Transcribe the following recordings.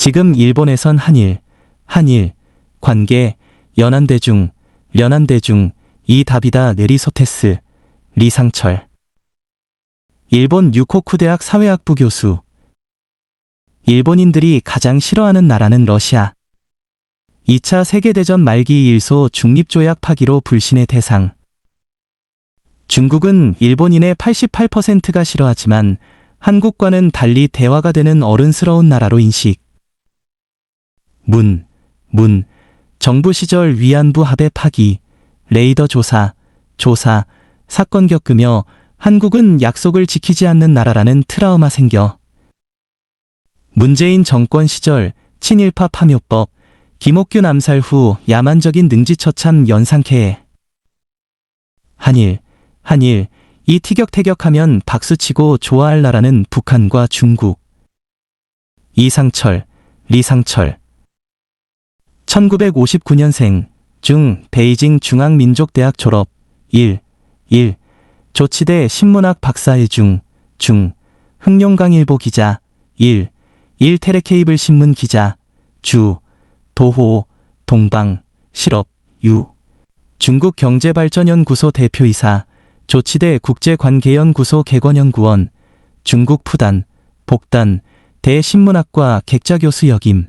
지금 일본에선 한일 관계, 연안대중, 련안대중, 이 답이다. 내리소테스, 리상철. 일본 유코쿠 대학 사회학부 교수. 일본인들이 가장 싫어하는 나라는 러시아. 2차 세계대전 말기 일소 중립조약 파기로 불신의 대상. 중국은 일본인의 88%가 싫어하지만 한국과는 달리 대화가 되는 어른스러운 나라로 인식. 정부 시절 위안부 합의 파기, 레이더 조사, 사건 겪으며 한국은 약속을 지키지 않는 나라라는 트라우마 생겨. 문재인 정권 시절 친일파 파묘법, 김옥균 암살 후 야만적인 능지처참 연상케해. 한일, 이 티격태격하면 박수치고 좋아할 나라는 북한과 중국. 이상철, 리상철. 1959년생, 베이징 중앙민족대학 졸업, 조치대 신문학 박사일 흑룡강일보 기자, 테레케이블 신문 기자, 도호, 동방, 실업, 중국 경제발전연구소 대표이사, 조치대 국제관계연구소 개관연구원, 중국 푸단, 복단, 대신문학과 객자교수 역임.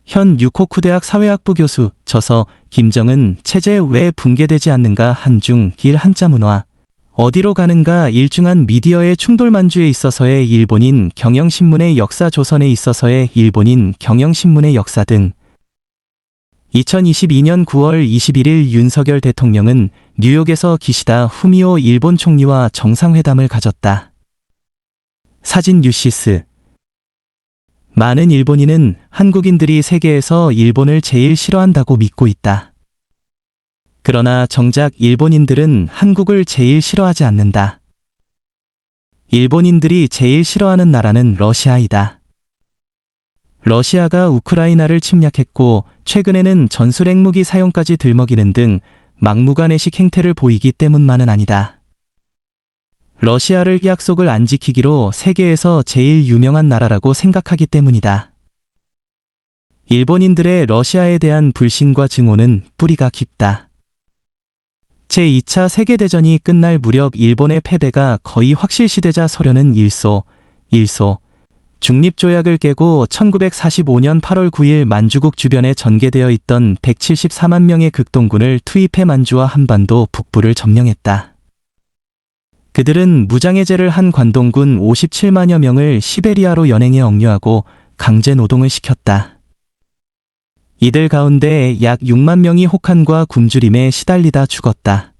현 유코쿠 대학 사회학부 교수. 저서 김정은 체제 왜 붕괴되지 않는가 한중 길 한자문화. 어디로 가는가 일중한 미디어의 충돌만주에 있어서의 일본인 경영신문의 역사, 조선에 있어서의 일본인 경영신문의 역사 등. 2022년 9월 21일 윤석열 대통령은 뉴욕에서 기시다 후미오 일본 총리와 정상회담을 가졌다. 사진 뉴시스. 많은 일본인은 한국인들이 세계에서 일본을 제일 싫어한다고 믿고 있다. 그러나 정작 일본인들은 한국을 제일 싫어하지 않는다. 일본인들이 제일 싫어하는 나라는 러시아이다. 러시아가 우크라이나를 침략했고 최근에는 전술 핵무기 사용까지 들먹이는 등 막무가내식 행태를 보이기 때문만은 아니다. 러시아를 약속을 안 지키기로 세계에서 제일 유명한 나라라고 생각하기 때문이다. 일본인들의 러시아에 대한 불신과 증오는 뿌리가 깊다. 제2차 세계대전이 끝날 무렵 일본의 패배가 거의 확실시되자 소련은 일소 중립조약을 깨고 1945년 8월 9일 만주국 주변에 전개되어 있던 174만 명의 극동군을 투입해 만주와 한반도 북부를 점령했다. 그들은 무장해제를 한 관동군 57만여 명을 시베리아로 연행해 억류하고 강제 노동을 시켰다. 이들 가운데 약 6만 명이 혹한과 굶주림에 시달리다 죽었다.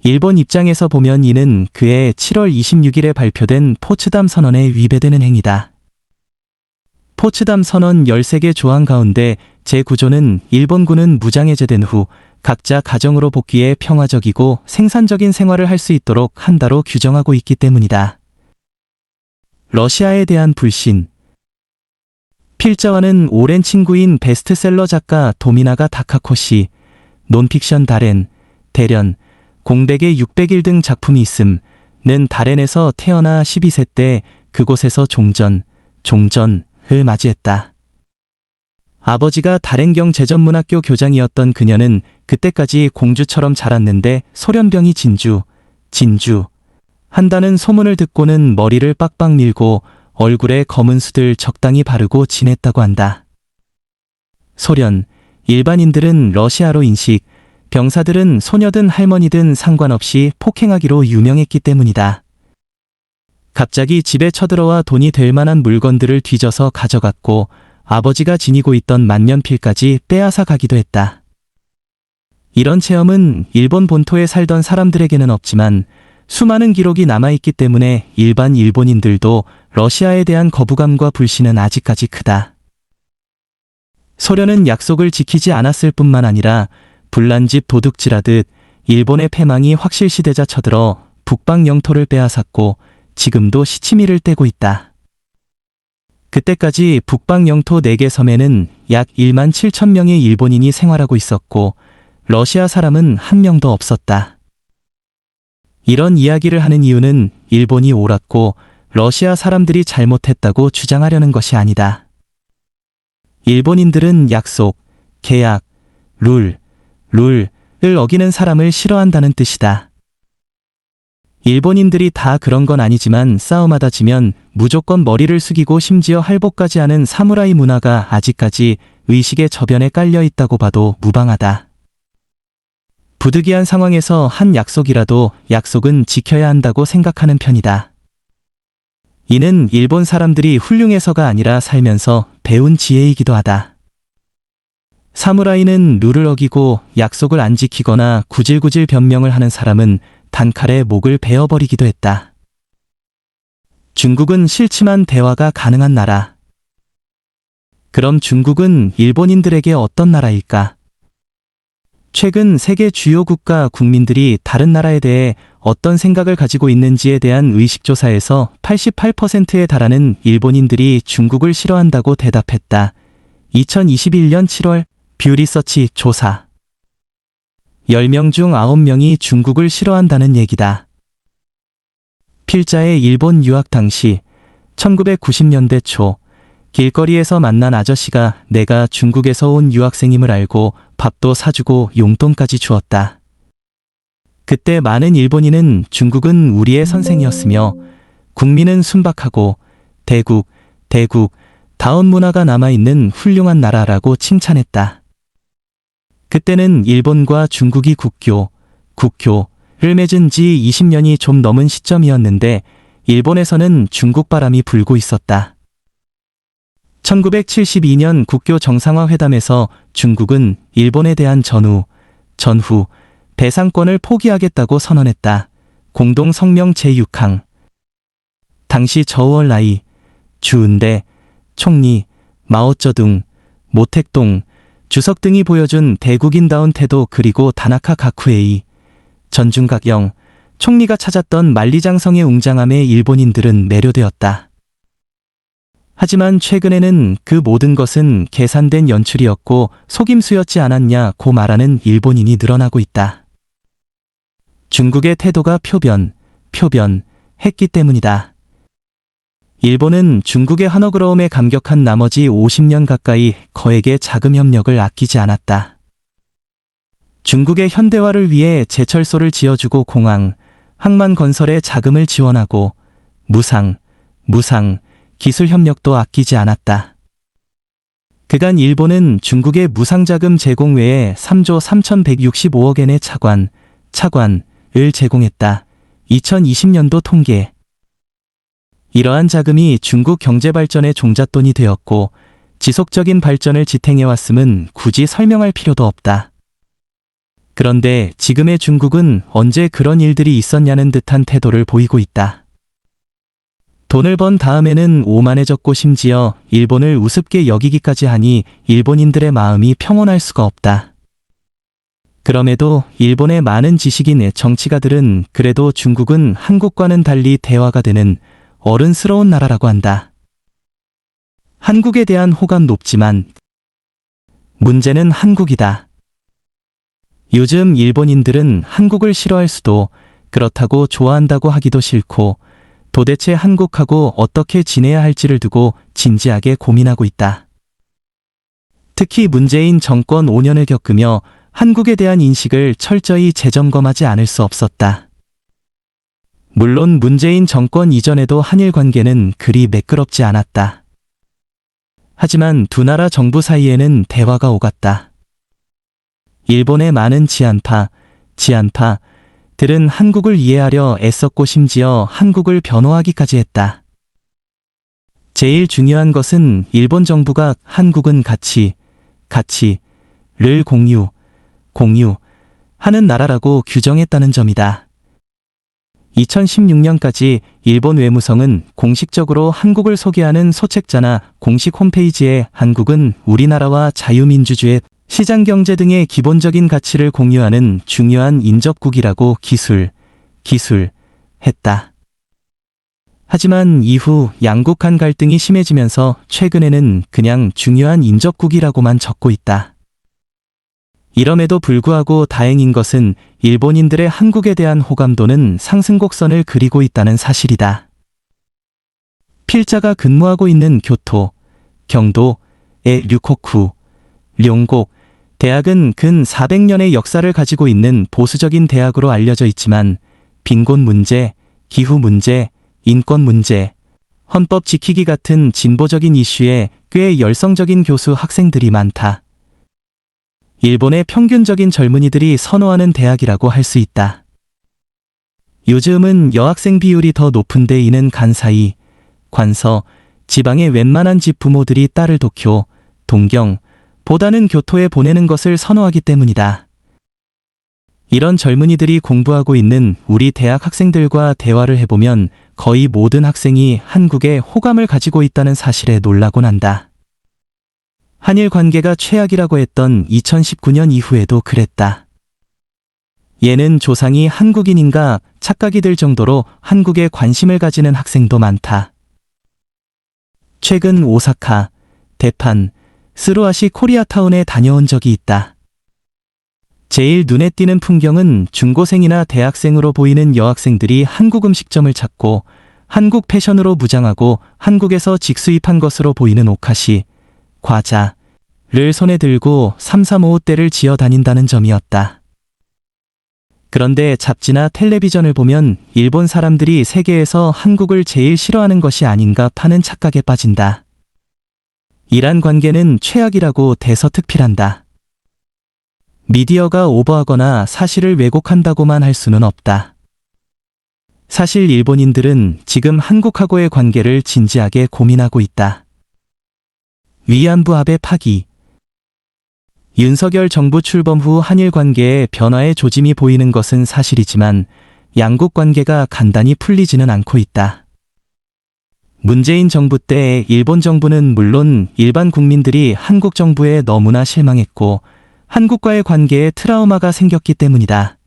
일본 입장에서 보면 이는 그해 7월 26일에 발표된 포츠담 선언에 위배되는 행위다. 포츠담 선언 13개 조항 가운데 제9조는 일본군은 무장해제된 후 각자 가정으로 복귀해 평화적이고 생산적인 생활을 할 수 있도록 한다로 규정하고 있기 때문이다. 러시아에 대한 불신. 필자와는 오랜 친구인 베스트셀러 작가 도미나가 다카코시, 논픽션 대련, 공백의 600일 등 작품이 있음는 다렌에서 태어나 12세 때 그곳에서 종전을 맞이했다. 아버지가 다렌경 제전문학교 교장이었던 그녀는 그때까지 공주처럼 자랐는데 소련병이 진주 한다는 소문을 듣고는 머리를 빡빡 밀고 얼굴에 검은 숯을 적당히 바르고 지냈다고 한다. 소련, 일반인들은 러시아로 인식, 병사들은 소녀든 할머니든 상관없이 폭행하기로 유명했기 때문이다. 갑자기 집에 쳐들어와 돈이 될 만한 물건들을 뒤져서 가져갔고 아버지가 지니고 있던 만년필까지 빼앗아 가기도 했다. 이런 체험은 일본 본토에 살던 사람들에게는 없지만 수많은 기록이 남아있기 때문에 일반 일본인들도 러시아에 대한 거부감과 불신은 아직까지 크다. 소련은 약속을 지키지 않았을 뿐만 아니라 불난집 도둑질하듯 일본의 패망이 확실시되자 쳐들어 북방 영토를 빼앗았고 지금도 시치미를 떼고 있다. 그때까지 북방 영토 4개 섬에는 약 1만 7천 명의 일본인이 생활하고 있었고 러시아 사람은 한 명도 없었다. 이런 이야기를 하는 이유는 일본이 옳았고 러시아 사람들이 잘못했다고 주장하려는 것이 아니다. 일본인들은 약속, 계약, 룰을 어기는 사람을 싫어한다는 뜻이다. 일본인들이 다 그런 건 아니지만 싸움하다 지면 무조건 머리를 숙이고 심지어 할복까지 하는 사무라이 문화가 아직까지 의식의 저변에 깔려 있다고 봐도 무방하다. 부득이한 상황에서 한 약속이라도 약속은 지켜야 한다고 생각하는 편이다. 이는 일본 사람들이 훌륭해서가 아니라 살면서 배운 지혜이기도 하다. 사무라이는 룰을 어기고 약속을 안 지키거나 구질구질 변명을 하는 사람은 단칼에 목을 베어버리기도 했다. 중국은 싫지만 대화가 가능한 나라. 그럼 중국은 일본인들에게 어떤 나라일까? 최근 세계 주요 국가 국민들이 다른 나라에 대해 어떤 생각을 가지고 있는지에 대한 의식조사에서 88%에 달하는 일본인들이 중국을 싫어한다고 대답했다. 2021년 7월 뷰리서치 조사. 10명 중 9명이 중국을 싫어한다는 얘기다. 필자의 일본 유학 당시 1990년대 초 길거리에서 만난 아저씨가 내가 중국에서 온 유학생임을 알고 밥도 사주고 용돈까지 주었다. 그때 많은 일본인은 중국은 우리의 선생이었으며 국민은 순박하고 대국, 다운 문화가 남아있는 훌륭한 나라라고 칭찬했다. 그때는 일본과 중국이 국교를 맺은 지 20년이 좀 넘은 시점이었는데 일본에서는 중국 바람이 불고 있었다. 1972년 국교 정상화 회담에서 중국은 일본에 대한 전후, 배상권을 포기하겠다고 선언했다. 공동 성명 제6항. 당시 저우얼라이, 주은대, 총리, 마오쩌둥, 모택동, 주석 등이 보여준 대국인다운 태도 그리고 다나카 가쿠에이, 전중각영, 총리가 찾았던 만리장성의 웅장함에 일본인들은 매료되었다. 하지만 최근에는 그 모든 것은 계산된 연출이었고 속임수였지 않았냐고 말하는 일본인이 늘어나고 있다. 중국의 태도가 표변했기 때문이다. 일본은 중국의 한어그러움에 감격한 나머지 50년 가까이 거액의 자금 협력을 아끼지 않았다. 중국의 현대화를 위해 제철소를 지어주고 공항, 항만 건설에 자금을 지원하고 무상, 기술 협력도 아끼지 않았다. 그간 일본은 중국의 무상자금 제공 외에 3조 3,165억엔의 차관을 제공했다. 2020년도 통계. 이러한 자금이 중국 경제 발전의 종잣돈이 되었고 지속적인 발전을 지탱해왔음은 굳이 설명할 필요도 없다. 그런데 지금의 중국은 언제 그런 일들이 있었냐는 듯한 태도를 보이고 있다. 돈을 번 다음에는 오만해졌고 심지어 일본을 우습게 여기기까지 하니 일본인들의 마음이 평온할 수가 없다. 그럼에도 일본의 많은 지식인 정치가들은 그래도 중국은 한국과는 달리 대화가 되는 어른스러운 나라라고 한다. 한국에 대한 호감 높지만 문제는 한국이다. 요즘 일본인들은 한국을 싫어할 수도 그렇다고 좋아한다고 하기도 싫고 도대체 한국하고 어떻게 지내야 할지를 두고 진지하게 고민하고 있다. 특히 문재인 정권 5년을 겪으며 한국에 대한 인식을 철저히 재점검하지 않을 수 없었다. 물론 문재인 정권 이전에도 한일 관계는 그리 매끄럽지 않았다. 하지만 두 나라 정부 사이에는 대화가 오갔다. 일본의 많은 지한파들은 한국을 이해하려 애썼고 심지어 한국을 변호하기까지 했다. 제일 중요한 것은 일본 정부가 한국은 가치를 공유하는 나라라고 규정했다는 점이다. 2016년까지 일본 외무성은 공식적으로 한국을 소개하는 소책자나 공식 홈페이지에 한국은 우리나라와 자유민주주의, 시장경제 등의 기본적인 가치를 공유하는 중요한 인접국이라고 기술했다. 하지만 이후 양국 간 갈등이 심해지면서 최근에는 그냥 중요한 인접국이라고만 적고 있다. 이럼에도 불구하고 다행인 것은 일본인들의 한국에 대한 호감도는 상승 곡선을 그리고 있다는 사실이다. 필자가 근무하고 있는 교토, 경도의 류코쿠, 룡곡 대학은 근 400년의 역사를 가지고 있는 보수적인 대학으로 알려져 있지만 빈곤 문제, 기후 문제, 인권 문제, 헌법 지키기 같은 진보적인 이슈에 꽤 열성적인 교수 학생들이 많다. 일본의 평균적인 젊은이들이 선호하는 대학이라고 할 수 있다. 요즘은 여학생 비율이 더 높은데 이는 간사이, 관서, 지방의 웬만한 집 부모들이 딸을 도쿄, 동경, 보다는 교토에 보내는 것을 선호하기 때문이다. 이런 젊은이들이 공부하고 있는 우리 대학 학생들과 대화를 해보면 거의 모든 학생이 한국에 호감을 가지고 있다는 사실에 놀라곤 한다. 한일 관계가 최악이라고 했던 2019년 이후에도 그랬다. 얘는 조상이 한국인인가 착각이 들 정도로 한국에 관심을 가지는 학생도 많다. 최근 오사카, 대판, 스루아시 코리아타운에 다녀온 적이 있다. 제일 눈에 띄는 풍경은 중고생이나 대학생으로 보이는 여학생들이 한국 음식점을 찾고 한국 패션으로 무장하고 한국에서 직수입한 것으로 보이는 오카시, 과자를 손에 들고 335대를 지어 다닌다는 점이었다. 그런데 잡지나 텔레비전을 보면 일본 사람들이 세계에서 한국을 제일 싫어하는 것이 아닌가 파는 착각에 빠진다. 이란 관계는 최악이라고 대서특필한다. 미디어가 오버하거나 사실을 왜곡한다고만 할 수는 없다. 사실 일본인들은 지금 한국하고의 관계를 진지하게 고민하고 있다. 위안부 합의 파기. 윤석열 정부 출범 후 한일 관계에 변화의 조짐이 보이는 것은 사실이지만 양국 관계가 간단히 풀리지는 않고 있다. 문재인 정부 때 일본 정부는 물론 일반 국민들이 한국 정부에 너무나 실망했고 한국과의 관계에 트라우마가 생겼기 때문이다.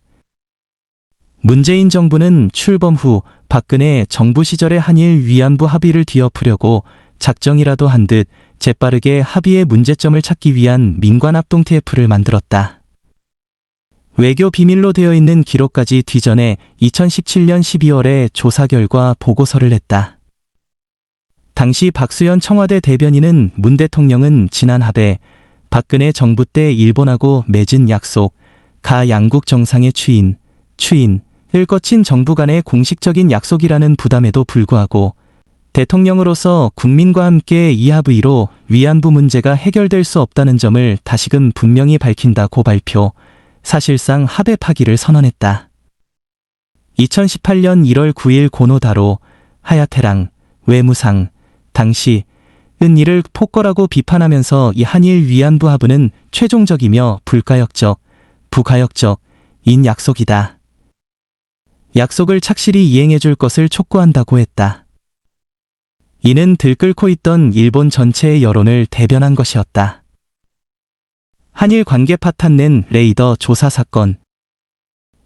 문재인 정부는 출범 후 박근혜 정부 시절의 한일 위안부 합의를 뒤엎으려고 작정이라도 한 듯 재빠르게 합의의 문제점을 찾기 위한 민관합동 TF를 만들었다. 외교 비밀로 되어 있는 기록까지 뒤전에 2017년 12월에 조사 결과 보고서를 냈다. 당시 박수현 청와대 대변인은 문 대통령은 지난 합의, 박근혜 정부 때 일본하고 맺은 약속, 가 양국 정상의 추인을 거친 정부 간의 공식적인 약속이라는 부담에도 불구하고 대통령으로서 국민과 함께 이 합의로 위안부 문제가 해결될 수 없다는 점을 다시금 분명히 밝힌다고 발표, 사실상 합의 파기를 선언했다. 2018년 1월 9일 고노다로, 하야테랑, 외무상, 당시 은 이를 폭거라고 비판하면서 이 한일 위안부 합의는 최종적이며 불가역적, 부가역적인 약속이다. 약속을 착실히 이행해줄 것을 촉구한다고 했다. 이는 들끓고 있던 일본 전체의 여론을 대변한 것이었다. 한일 관계 파탄 낸 레이더 조사 사건.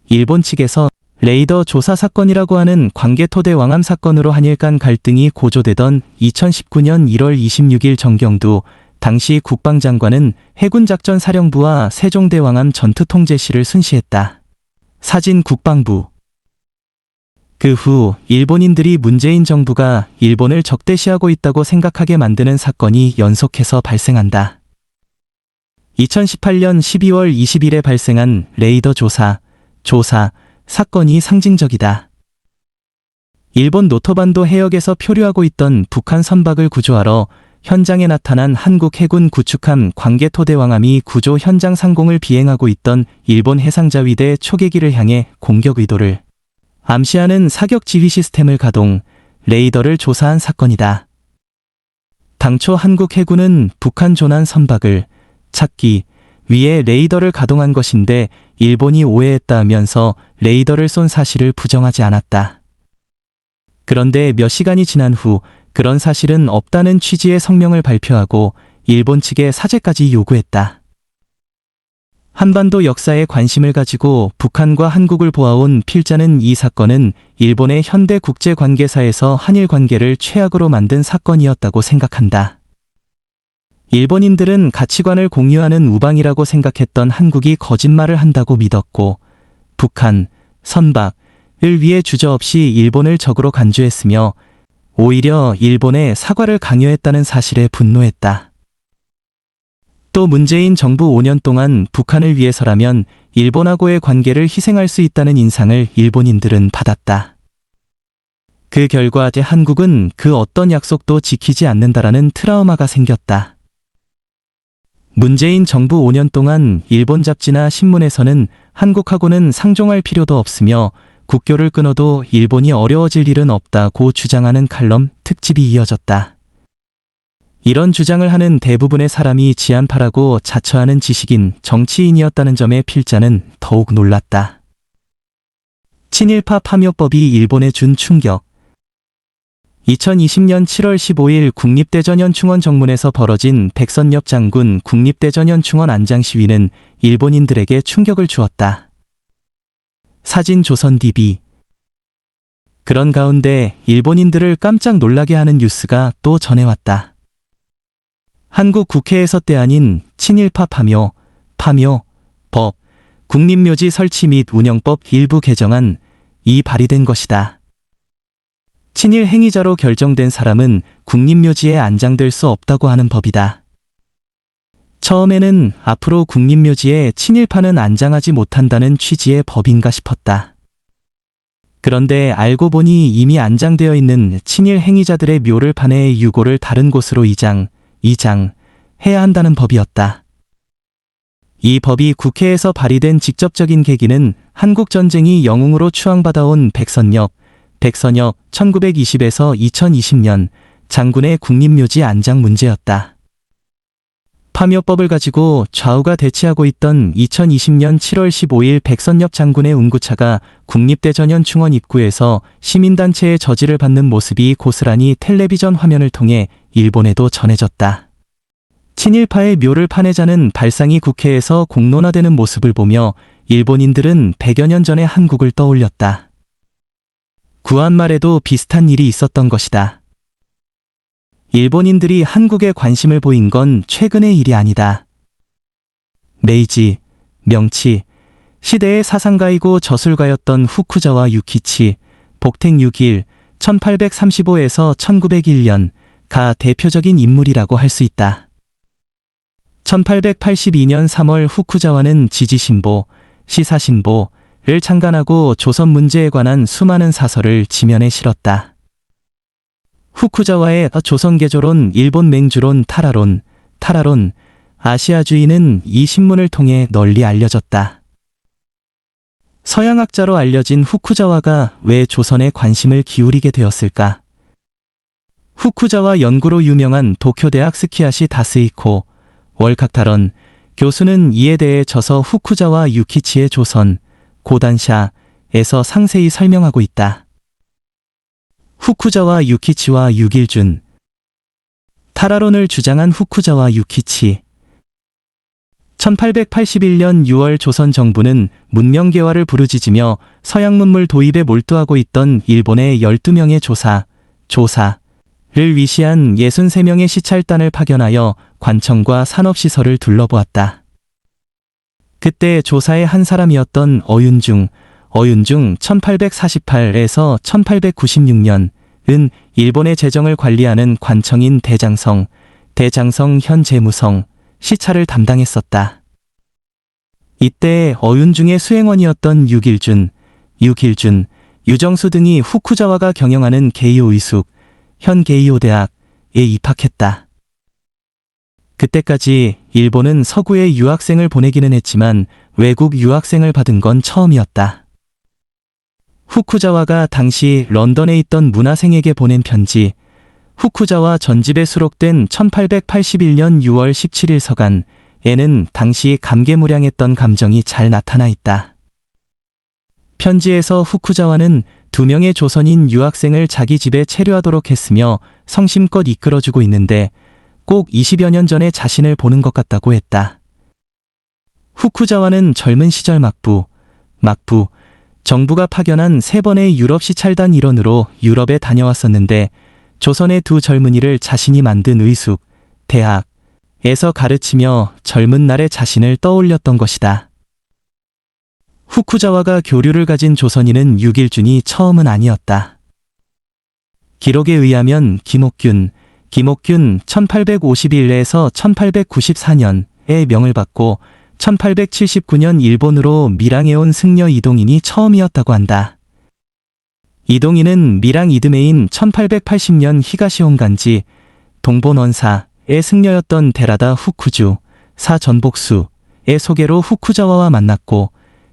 일본 측에서 레이더 조사 사건이라고 하는 관계토대 왕암 사건으로 한일 간 갈등이 고조되던 2019년 1월 26일 정경두 당시 국방장관은 해군작전사령부와 세종대왕암 전투통제실을 순시했다. 사진 국방부. 그 후 일본인들이 문재인 정부가 일본을 적대시하고 있다고 생각하게 만드는 사건이 연속해서 발생한다. 2018년 12월 20일에 발생한 레이더 조사 사건이 상징적이다. 일본 노토반도 해역에서 표류하고 있던 북한 선박을 구조하러 현장에 나타난 한국 해군 구축함 관계토대왕함이 구조 현장 상공을 비행하고 있던 일본 해상자위대 초계기를 향해 공격 의도를 암시하는 사격 지휘 시스템을 가동, 레이더를 조사한 사건이다. 당초 한국 해군은 북한 조난 선박을 찾기 위해 레이더를 가동한 것인데 일본이 오해했다 하면서 레이더를 쏜 사실을 부정하지 않았다. 그런데 몇 시간이 지난 후 그런 사실은 없다는 취지의 성명을 발표하고 일본 측에 사죄까지 요구했다. 한반도 역사에 관심을 가지고 북한과 한국을 보아온 필자는 이 사건은 일본의 현대 국제 관계사에서 한일 관계를 최악으로 만든 사건이었다고 생각한다. 일본인들은 가치관을 공유하는 우방이라고 생각했던 한국이 거짓말을 한다고 믿었고 북한, 선박을 위해 주저없이 일본을 적으로 간주했으며 오히려 일본에 사과를 강요했다는 사실에 분노했다. 또 문재인 정부 5년 동안 북한을 위해서라면 일본하고의 관계를 희생할 수 있다는 인상을 일본인들은 받았다. 그 결과 한국은 그 어떤 약속도 지키지 않는다라는 트라우마가 생겼다. 문재인 정부 5년 동안 일본 잡지나 신문에서는 한국하고는 상종할 필요도 없으며 국교를 끊어도 일본이 어려워질 일은 없다고 주장하는 칼럼 특집이 이어졌다. 이런 주장을 하는 대부분의 사람이 지한파라고 자처하는 지식인 정치인이었다는 점에 필자는 더욱 놀랐다. 친일파 파묘법이 일본에 준 충격. 2020년 7월 15일 국립대전현충원 정문에서 벌어진 백선엽 장군 국립대전현충원 안장 시위는 일본인들에게 충격을 주었다. 사진 조선 DB. 그런 가운데 일본인들을 깜짝 놀라게 하는 뉴스가 또 전해왔다. 한국 국회에서 때 아닌 친일파 파묘법, 국립묘지 설치 및 운영법 일부 개정안이 발의된 것이다. 친일 행위자로 결정된 사람은 국립묘지에 안장될 수 없다고 하는 법이다. 처음에는 앞으로 국립묘지에 친일파는 안장하지 못한다는 취지의 법인가 싶었다. 그런데 알고 보니 이미 안장되어 있는 친일 행위자들의 묘를 판매해 유고를 다른 곳으로 이장해야 한다는 법이었다. 이 법이 국회에서 발의된 직접적인 계기는 한국전쟁이 영웅으로 추앙받아온 백선엽 1920에서 2020년 장군의 국립묘지 안장 문제였다. 파묘법을 가지고 좌우가 대치하고 있던 2020년 7월 15일 백선엽 장군의 운구차가 국립대전현충원 입구에서 시민단체의 저지를 받는 모습이 고스란히 텔레비전 화면을 통해 일본에도 전해졌다. 친일파의 묘를 파내자는 발상이 국회에서 공론화되는 모습을 보며 일본인들은 100여 년 전의 한국을 떠올렸다. 구한말에도 비슷한 일이 있었던 것이다. 일본인들이 한국에 관심을 보인 건 최근의 일이 아니다. 메이지, 명치 시대의 사상가이고 저술가였던 후쿠자와 유키치, 복택 6일 1835에서 1901년가 대표적인 인물이라고 할 수 있다. 1882년 3월 후쿠자와는 지지신보, 시사신보를 창간하고 조선 문제에 관한 수많은 사설을 지면에 실었다. 후쿠자와의 조선개조론, 일본 맹주론, 타라론, 아시아주의는 이 신문을 통해 널리 알려졌다. 서양학자로 알려진 후쿠자와가 왜 조선에 관심을 기울이게 되었을까? 후쿠자와 연구로 유명한 도쿄대학 스키야시 다스이코 월칵타런 교수는 이에 대해 저서 후쿠자와 유키치의 조선, 고단샤에서 상세히 설명하고 있다. 후쿠자와 유키치와 육일준. 타라론을 주장한 후쿠자와 유키치. 1881년 6월 조선 정부는 문명개화를 부르짖으며 서양 문물 도입에 몰두하고 있던 일본의 12명의 조사를 위시한 63명의 시찰단을 파견하여 관청과 산업시설을 둘러보았다. 그때 조사의 한 사람이었던 어윤중 1848에서 1896년은 일본의 재정을 관리하는 관청인 대장성 현 재무성 시찰을 담당했었다. 이때 어윤중의 수행원이었던 육일준, 유정수 등이 후쿠자와가 경영하는 게이오 의숙, 현 게이오 대학에 입학했다. 그때까지 일본은 서구에 유학생을 보내기는 했지만 외국 유학생을 받은 건 처음이었다. 후쿠자와가 당시 런던에 있던 문화생에게 보낸 편지, 후쿠자와 전집에 수록된 1881년 6월 17일 서간에는 당시 감개무량했던 감정이 잘 나타나 있다. 편지에서 후쿠자와는 2명의 조선인 유학생을 자기 집에 체류하도록 했으며 성심껏 이끌어주고 있는데 꼭 20여 년 전에 자신을 보는 것 같다고 했다. 후쿠자와는 젊은 시절 막부, 정부가 파견한 3번의 유럽 시찰단 일원으로 유럽에 다녀왔었는데 조선의 2 젊은이를 자신이 만든 의숙, 대학에서 가르치며 젊은 날의 자신을 떠올렸던 것이다. 후쿠자와가 교류를 가진 조선인은 육일준이 처음은 아니었다. 기록에 의하면 김옥균 1851에서 1894년에 명을 받고 1879년 일본으로 밀항에 온 승려 이동인이 처음이었다고 한다. 이동인은 밀항 이듬해인 1880년 히가시온 간지 동본원사의 승려였던 데라다 후쿠주 사 전복수의 소개로 후쿠자와와 만났고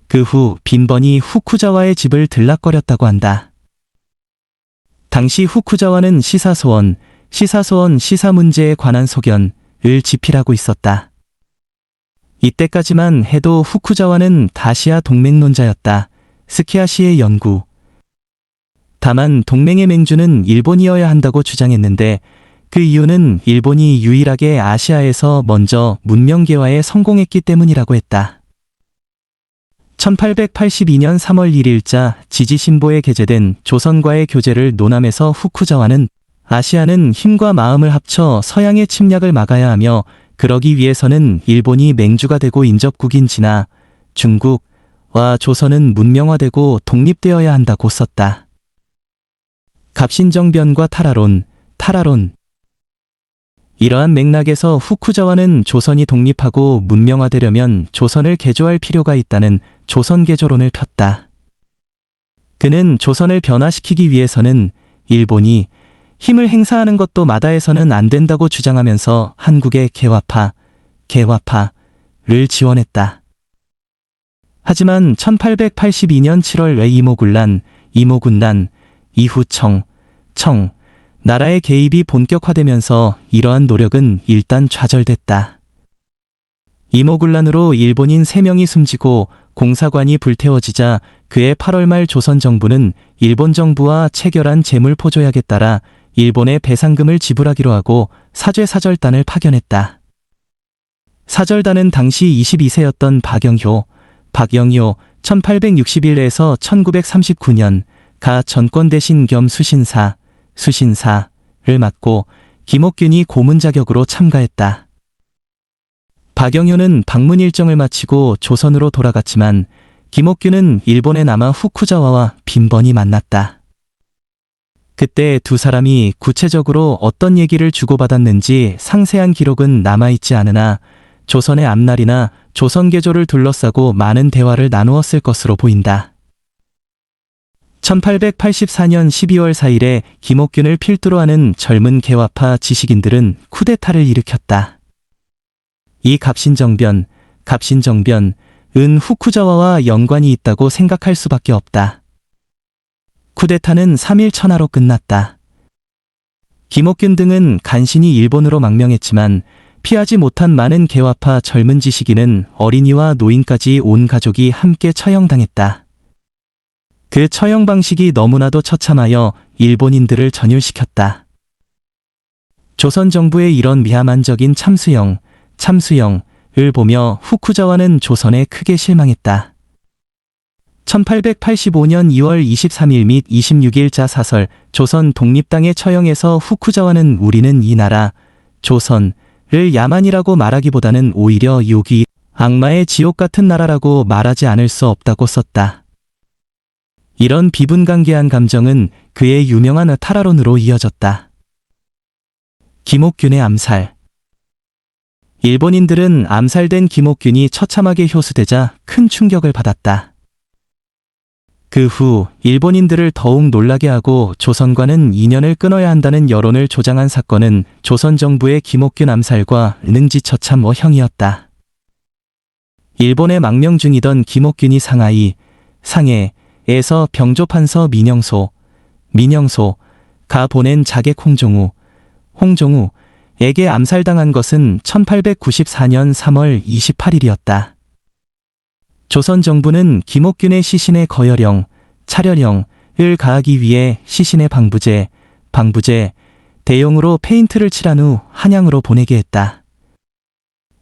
그 후 빈번히 후쿠자와의 집을 들락거렸다고 한다. 당시 후쿠자와는 시사소원, 시사 문제에 관한 소견을 집필하고 있었다. 이때까지만 해도 후쿠자와는 다시아 동맹론자였다. 스키아시의 연구. 다만 동맹의 맹주는 일본이어야 한다고 주장했는데 그 이유는 일본이 유일하게 아시아에서 먼저 문명개화에 성공했기 때문이라고 했다. 1882년 3월 1일자 지지신보에 게재된 조선과의 교제를 논하면서 후쿠자와는 아시아는 힘과 마음을 합쳐 서양의 침략을 막아야 하며 그러기 위해서는 일본이 맹주가 되고 인접국인 진화, 중국과 조선은 문명화되고 독립되어야 한다고 썼다. 갑신정변과 타라론. 이러한 맥락에서 후쿠자와는 조선이 독립하고 문명화되려면 조선을 개조할 필요가 있다는 조선개조론을 폈다. 그는 조선을 변화시키기 위해서는 일본이 힘을 행사하는 것도 마다해서는 안 된다고 주장하면서 한국의 개화파를 지원했다. 하지만 1882년 7월 이모군란 이후 나라의 개입이 본격화되면서 이러한 노력은 일단 좌절됐다. 이모군란으로 일본인 3명이 숨지고 공사관이 불태워지자 그해 8월 말 조선 정부는 일본 정부와 체결한 재물포조약에 따라 일본에 배상금을 지불하기로 하고 사죄사절단을 파견했다. 사절단은 당시 22세였던 박영효 1861에서 1939년 가 전권 대신 겸 수신사를 맡고 김옥균이 고문 자격으로 참가했다. 박영효는 방문 일정을 마치고 조선으로 돌아갔지만 김옥균은 일본에 남아 후쿠자와와 빈번히 만났다. 그때 두 사람이 구체적으로 어떤 얘기를 주고받았는지 상세한 기록은 남아있지 않으나 조선의 앞날이나 조선개조를 둘러싸고 많은 대화를 나누었을 것으로 보인다. 1884년 12월 4일에 김옥균을 필두로 하는 젊은 개화파 지식인들은 쿠데타를 일으켰다. 이 갑신정변은 후쿠자와와 연관이 있다고 생각할 수밖에 없다. 쿠데타는 3일 천하로 끝났다. 김옥균 등은 간신히 일본으로 망명했지만 피하지 못한 많은 개화파 젊은 지식인은 어린이와 노인까지 온 가족이 함께 처형당했다. 그 처형 방식이 너무나도 처참하여 일본인들을 전율시켰다. 조선 정부의 이런 미하만적인 참수형을 보며 후쿠자와는 조선에 크게 실망했다. 1885년 2월 23일 및 26일자 사설 조선 독립당의 처형에서 후쿠자와는 우리는 이 나라 조선을 야만이라고 말하기보다는 오히려 요기 악마의 지옥 같은 나라라고 말하지 않을 수 없다고 썼다. 이런 비분간개한 감정은 그의 유명한 타라론으로 이어졌다. 김옥균의 암살. 일본인들은 암살된 김옥균이 처참하게 효수되자 큰 충격을 받았다. 그 후 일본인들을 더욱 놀라게 하고 조선과는 인연을 끊어야 한다는 여론을 조장한 사건은 조선 정부의 김옥균 암살과 능지처참형이었다. 일본에 망명 중이던 김옥균이 상해에서 병조판서 민영소가 보낸 자객 홍종우에게 암살당한 것은 1894년 3월 28일이었다. 조선 정부는 김옥균의 시신에 거열형, 차렬형을 가하기 위해 시신의 방부제, 대용으로 페인트를 칠한 후 한양으로 보내게 했다.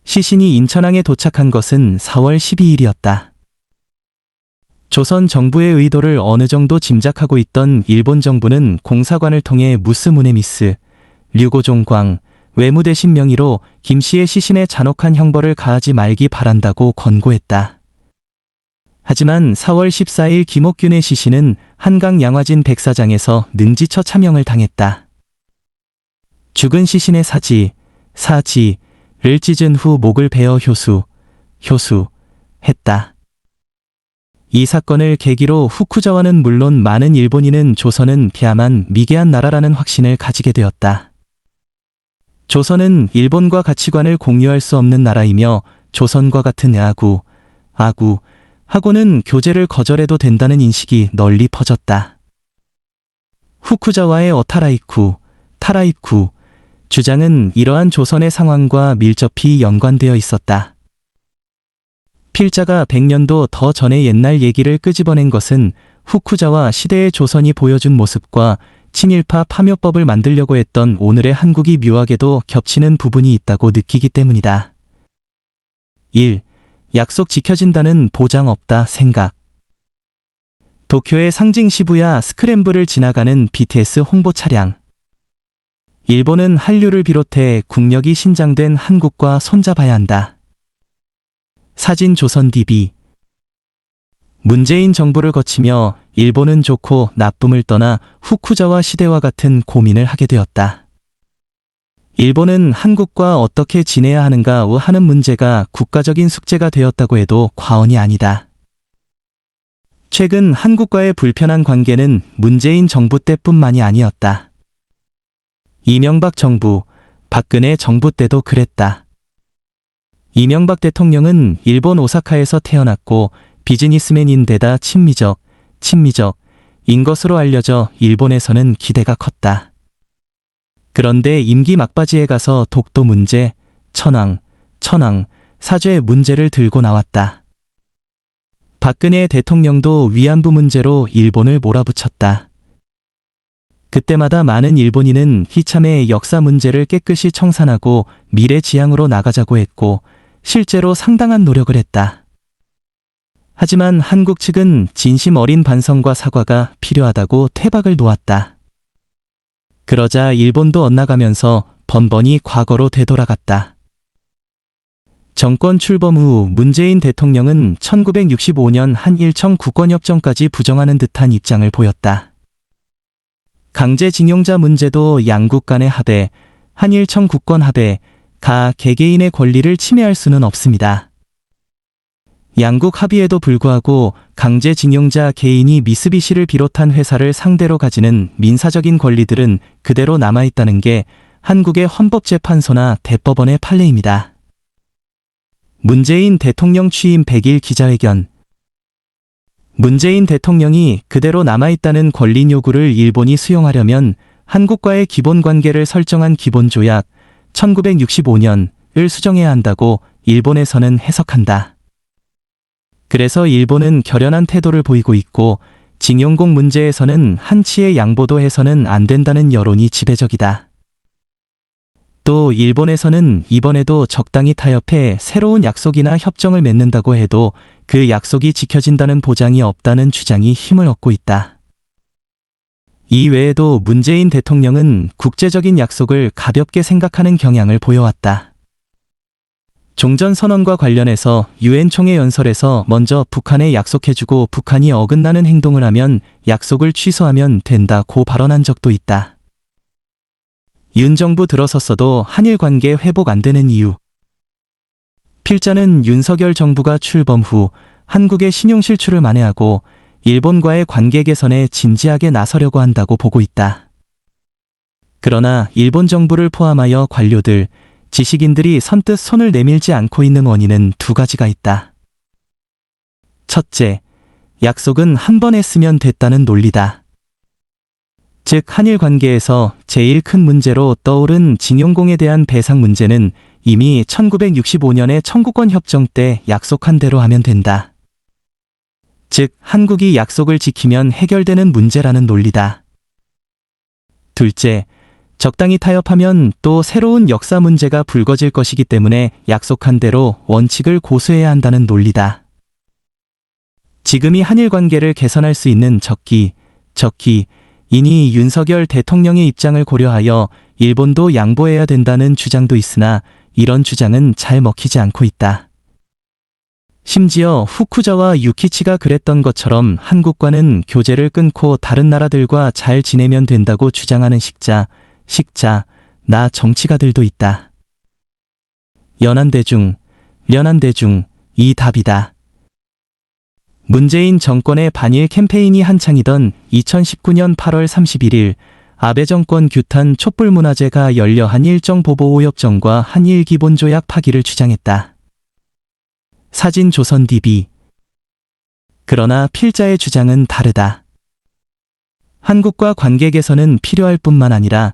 시신이 인천항에 도착한 것은 4월 12일이었다. 조선 정부의 의도를 어느 정도 짐작하고 있던 일본 정부는 공사관을 통해 무스무네미스, 류고종광, 외무대신 명의로 김씨의 시신에 잔혹한 형벌을 가하지 말기 바란다고 권고했다. 하지만 4월 14일 김옥균의 시신은 한강 양화진 백사장에서 능지처 참형을 당했다. 죽은 시신의 사지를 찢은 후 목을 베어 효수했다. 이 사건을 계기로 후쿠자와는 물론 많은 일본인은 조선은 비하만 미개한 나라라는 확신을 가지게 되었다. 조선은 일본과 가치관을 공유할 수 없는 나라이며 조선과 같은 하고는 교제를 거절해도 된다는 인식이 널리 퍼졌다. 후쿠자와의 타라이쿠 주장은 이러한 조선의 상황과 밀접히 연관되어 있었다. 필자가 100년도 더 전의 옛날 얘기를 끄집어낸 것은 후쿠자와 시대의 조선이 보여준 모습과 친일파 파묘법을 만들려고 했던 오늘의 한국이 묘하게도 겹치는 부분이 있다고 느끼기 때문이다. 1. 약속 지켜진다는 보장 없다 생각. 도쿄의 상징 시부야 스크램블을 지나가는 BTS 홍보 차량. 일본은 한류를 비롯해 국력이 신장된 한국과 손잡아야 한다. 사진 조선 DB. 문재인 정부를 거치며 일본은 좋고 나쁨을 떠나 후쿠자와 시대와 같은 고민을 하게 되었다. 일본은 한국과 어떻게 지내야 하는가 하는 문제가 국가적인 숙제가 되었다고 해도 과언이 아니다. 최근 한국과의 불편한 관계는 문재인 정부 때뿐만이 아니었다. 이명박 정부, 박근혜 정부 때도 그랬다. 이명박 대통령은 일본 오사카에서 태어났고 비즈니스맨인데다 친미적인 것으로 알려져 일본에서는 기대가 컸다. 그런데 임기 막바지에 가서 독도 문제, 천황, 사죄 문제를 들고 나왔다. 박근혜 대통령도 위안부 문제로 일본을 몰아붙였다. 그때마다 많은 일본인은 이참에 역사 문제를 깨끗이 청산하고 미래지향으로 나가자고 했고 실제로 상당한 노력을 했다. 하지만 한국 측은 진심 어린 반성과 사과가 필요하다고 태박을 놓았다. 그러자 일본도 엇나가면서 번번이 과거로 되돌아갔다. 정권 출범 후 문재인 대통령은 1965년 한일청 국권협정까지 부정하는 듯한 입장을 보였다. 강제징용자 문제도 양국 간의 합의, 한일청 국권 합의, 개개인의 권리를 침해할 수는 없습니다. 양국 합의에도 불구하고 강제징용자 개인이 미쓰비시를 비롯한 회사를 상대로 가지는 민사적인 권리들은 그대로 남아있다는 게 한국의 헌법재판소나 대법원의 판례입니다. 문재인 대통령 취임 100일 기자회견. 문재인 대통령이 그대로 남아있다는 권리 요구를 일본이 수용하려면 한국과의 기본관계를 설정한 기본조약 1965년을 수정해야 한다고 일본에서는 해석한다. 그래서 일본은 결연한 태도를 보이고 있고 징용공 문제에서는 한치의 양보도 해서는 안 된다는 여론이 지배적이다. 또 일본에서는 이번에도 적당히 타협해 새로운 약속이나 협정을 맺는다고 해도 그 약속이 지켜진다는 보장이 없다는 주장이 힘을 얻고 있다. 이 외에도 문재인 대통령은 국제적인 약속을 가볍게 생각하는 경향을 보여왔다. 종전선언과 관련해서 유엔 총회 연설에서 먼저 북한에 약속해주고 북한이 어긋나는 행동을 하면 약속을 취소하면 된다고 발언한 적도 있다. 윤 정부 들어섰어도 한일 관계 회복 안 되는 이유. 필자는 윤석열 정부가 출범 후 한국의 신용 실추를 만회하고 일본과의 관계 개선에 진지하게 나서려고 한다고 보고 있다. 그러나 일본 정부를 포함하여 관료들, 지식인들이 선뜻 손을 내밀지 않고 있는 원인은 두 가지가 있다. 첫째, 약속은 한 번 했으면 됐다는 논리다. 즉 한일 관계에서 제일 큰 문제로 떠오른 징용공에 대한 배상 문제는 이미 1965년의 청구권 협정 때 약속한 대로 하면 된다. 즉 한국이 약속을 지키면 해결되는 문제라는 논리다. 둘째, 적당히 타협하면 또 새로운 역사 문제가 불거질 것이기 때문에 약속한 대로 원칙을 고수해야 한다는 논리다. 지금이 한일 관계를 개선할 수 있는 적기이니 윤석열 대통령의 입장을 고려하여 일본도 양보해야 된다는 주장도 있으나 이런 주장은 잘 먹히지 않고 있다. 심지어 후쿠자와 유키치가 그랬던 것처럼 한국과는 교제를 끊고 다른 나라들과 잘 지내면 된다고 주장하는 식자, 나 정치가들도 있다. 연안대중, 련안대중, 이 답이다. 문재인 정권의 반일 캠페인이 한창이던 2019년 8월 31일 아베 정권 규탄 촛불문화제가 열려 한일 정보보호협정과 한일 기본조약 파기를 주장했다. 사진 조선 DB. 그러나 필자의 주장은 다르다. 한국과 관계 개선은 필요할 뿐만 아니라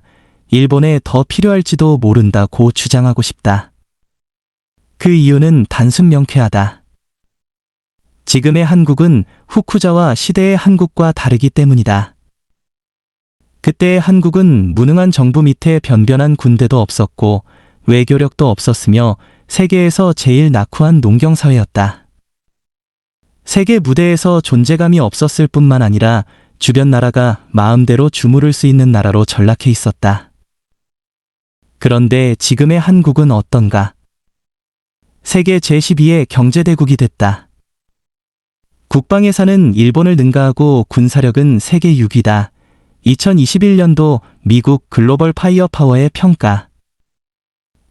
일본에 더 필요할지도 모른다고 주장하고 싶다. 그 이유는 단순 명쾌하다. 지금의 한국은 후쿠자와 시대의 한국과 다르기 때문이다. 그때의 한국은 무능한 정부 밑에 변변한 군대도 없었고 외교력도 없었으며 세계에서 제일 낙후한 농경사회였다. 세계 무대에서 존재감이 없었을 뿐만 아니라 주변 나라가 마음대로 주무를 수 있는 나라로 전락해 있었다. 그런데 지금의 한국은 어떤가? 세계 제12의 경제대국이 됐다. 국방예산은 일본을 능가하고 군사력은 세계 6위다. 2021년도 미국 글로벌 파이어 파워의 평가.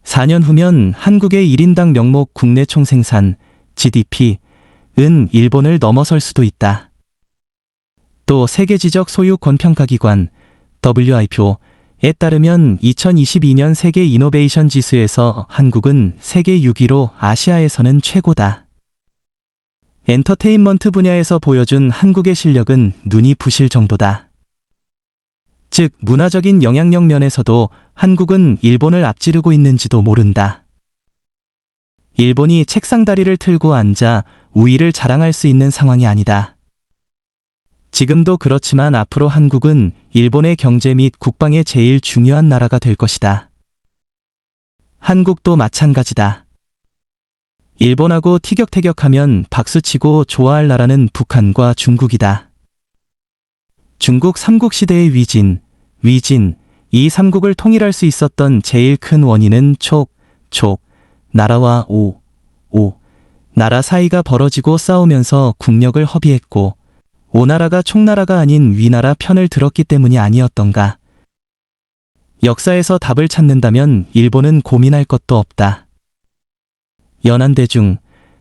4년 후면 한국의 1인당 명목 국내 총생산, GDP은 일본을 넘어설 수도 있다. 또 세계지적 소유 권평가기관, WIPO에 따르면 2022년 세계 이노베이션 지수에서 한국은 세계 6위로 아시아에서는 최고다. 엔터테인먼트 분야에서 보여준 한국의 실력은 눈이 부실 정도다. 즉, 문화적인 영향력 면에서도 한국은 일본을 앞지르고 있는지도 모른다. 일본이 책상 다리를 틀고 앉아 우위를 자랑할 수 있는 상황이 아니다. 지금도 그렇지만 앞으로 한국은 일본의 경제 및 국방에 제일 중요한 나라가 될 것이다. 한국도 마찬가지다. 일본하고 티격태격하면 박수치고 좋아할 나라는 북한과 중국이다. 중국 삼국시대의 위진, 이 삼국을 통일할 수 있었던 제일 큰 원인은 나라와 나라 사이가 벌어지고 싸우면서 국력을 허비했고 오나라가 총나라가 아닌 위나라 편을 들었기 때문이 아니었던가. 역사에서 답을 찾는다면 일본은 고민할 것도 없다. 연안대중,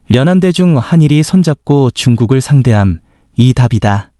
련안대중 한일이 손잡고 중국을 상대함, 이 답이다.